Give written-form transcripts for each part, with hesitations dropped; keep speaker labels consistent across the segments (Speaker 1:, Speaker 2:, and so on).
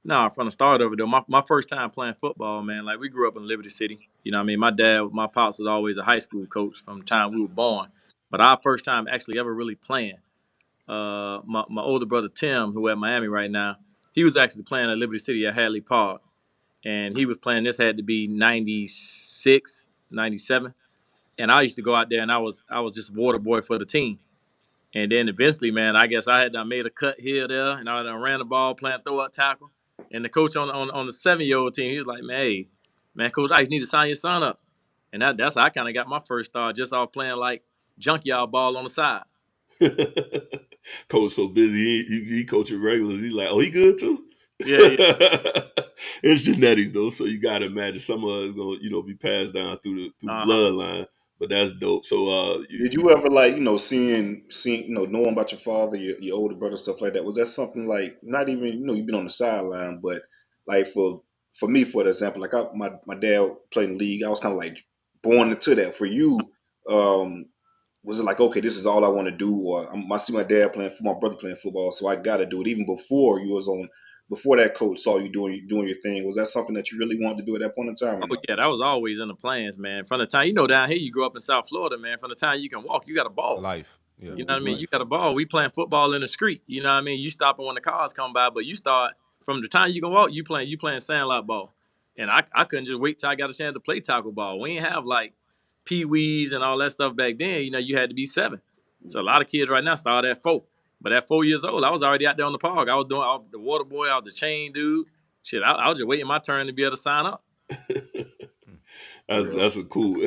Speaker 1: No, from the start of it though, my first time playing football, man, like we grew up in Liberty City. You know what I mean? My pops was always a high school coach from the time we were born. But our first time actually ever really playing, my older brother Tim, who at Miami right now, he was actually playing at Liberty City at Hadley Park. And he was playing, this had to be 96, 97. And I used to go out there and I was just water boy for the team. And then eventually, man, I guess I had done made a cut here, there, and I done ran the ball, playing throw up tackle. And the coach on the 7-year-old team, he was like, man, hey, man, Coach, I just need to sign your son up. And that's how I kind of got my first start, just off playing like junkyard ball on the side.
Speaker 2: Coach so busy, he coaching regulars. He's like, oh, he good too?
Speaker 1: Yeah.
Speaker 2: It's genetics though, so you gotta imagine some of it's gonna be passed down through the bloodline. But that's dope. So
Speaker 3: did you ever like seeing knowing about your father, your older brother, stuff like that? Was that something like not even you've been on the sideline, but like for me, for example, like my dad played in the league. I was kind of like born into that. For you, was it like, okay, this is all I want to do, or I see my dad playing, my brother playing football, so I got to do it? Even before you was on. Before that coach saw you doing your thing, was that something that you really wanted to do at that point in time?
Speaker 1: Oh, yeah, that was always in the plans, man. From the time, down here, you grew up in South Florida, man. From the time you can walk, you got a ball.
Speaker 4: Life. Yeah,
Speaker 1: you know what I mean? You got a ball. We playing football in the street. You know what I mean? You stopping when the cars come by, but you start from the time you can walk, you playing sandlot ball. And I couldn't just wait till I got a chance to play tackle ball. We ain't have like pee-wees and all that stuff back then. You had to be 7. So a lot of kids right now start at 4. But at 4 years old, I was already out there on the park. I was doing the water boy, I was the chain dude. Shit, I was just waiting my turn to be able to sign up.
Speaker 2: It's a cool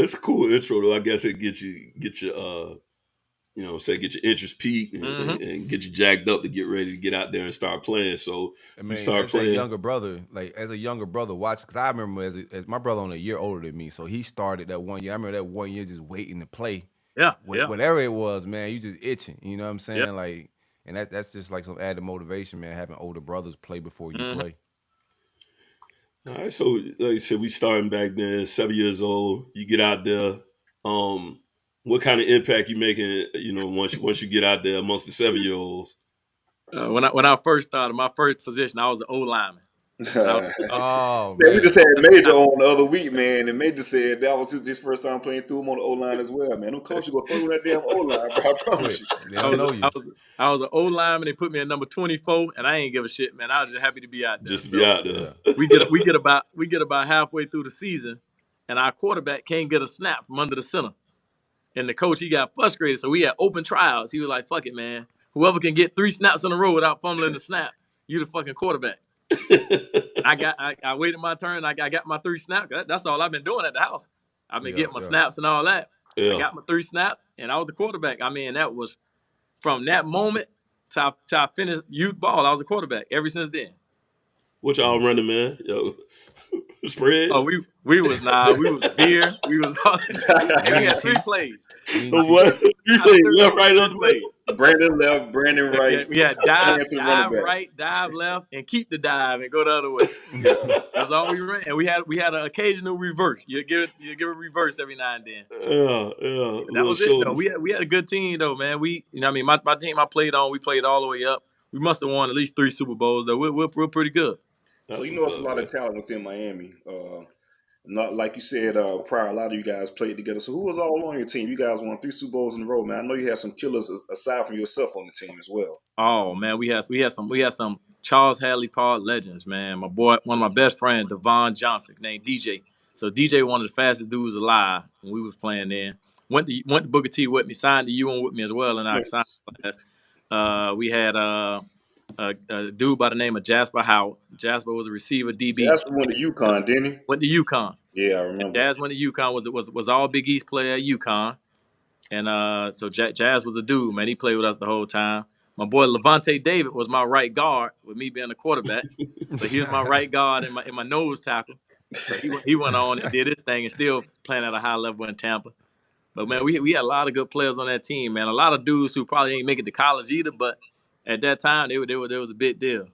Speaker 2: intro though. I guess it get your get your interest peaked and get you jacked up to get ready to get out there and start playing. So you start playing.
Speaker 4: As a younger brother, watching, because I remember as my brother only a year older than me, so he started that 1 year. I remember that 1 year just waiting to play.
Speaker 1: Yeah,
Speaker 4: whatever it was, man, you just itching. You know what I'm saying?
Speaker 1: Yeah.
Speaker 4: Like, and that's just like some added motivation, man. Having older brothers play before you play.
Speaker 2: All right, so like I said, we starting back then, 7 years old. You get out there. What kind of impact you making? Once you get out there amongst the 7-year-olds.
Speaker 1: When I first started, my first position, I was the O lineman.
Speaker 4: Man,
Speaker 3: we just had Major on the other week, man, and Major said that was his first time playing through him on the O line as well, man. Them coaches gonna throw that damn O line, bro. I promise you.
Speaker 1: I was an O lineman. They put me at number 24, and I ain't give a shit, man. I was just happy to be out there.
Speaker 2: Just to be out there.
Speaker 1: We get about halfway through the season, and our quarterback can't get a snap from under the center. And the coach, he got frustrated, so we had open tryouts. He was like, "Fuck it, man. Whoever can get 3 snaps in a row without fumbling the snap, you the fucking quarterback." I waited my turn. I got my 3 snaps. That's all I've been doing at the house. I've been getting my snaps and all that. I got my 3 snaps, and I was the quarterback. I mean, that was from that moment to I finished youth ball. I was a quarterback ever since then.
Speaker 2: What y'all running, man? Yo, spread?
Speaker 1: Oh, we was beer. We was and we had 3 plays.
Speaker 2: What? 3 plays, left, right, left play.
Speaker 3: Brandon left, Brandon right.
Speaker 1: We had dive right, dive left, and keep the dive and go the other way. That's all we ran. And we had an occasional reverse. You give a reverse every now and then.
Speaker 2: Yeah.
Speaker 1: That was it though. We had a good team though, man. My team I played on, we played all the way up. We must have won at least 3 Super Bowls though. We're pretty good.
Speaker 3: So it's a lot of talent within Miami. Not like you said prior, a lot of you guys played together. So who was all on your team? You guys won 3 Super Bowls in a row, man. I know you had some killers aside from yourself on the team as well.
Speaker 1: Oh man, we had some Charles Hadley Park legends, man. My boy, one of my best friends, Devon Johnson, named DJ. So DJ, one of the fastest dudes alive when we was playing then. Went to Booker T with me, signed the U1 with me as well in our signing class. We had a dude by the name of Jasper Howard. Jasper was a receiver, DB.
Speaker 3: Jasper went to UConn, didn't he?
Speaker 1: Went to UConn.
Speaker 3: Yeah, I remember.
Speaker 1: And Jazz went to UConn. Was all Big East player at UConn. And so Jazz was a dude, man. He played with us the whole time. My boy Levante David was my right guard with me being a quarterback. So he was my right guard and my nose tackle. So he went on and did his thing and still playing at a high level in Tampa. But, man, we had a lot of good players on that team, man. A lot of dudes who probably ain't make it to college either, but at that time, they was a big deal.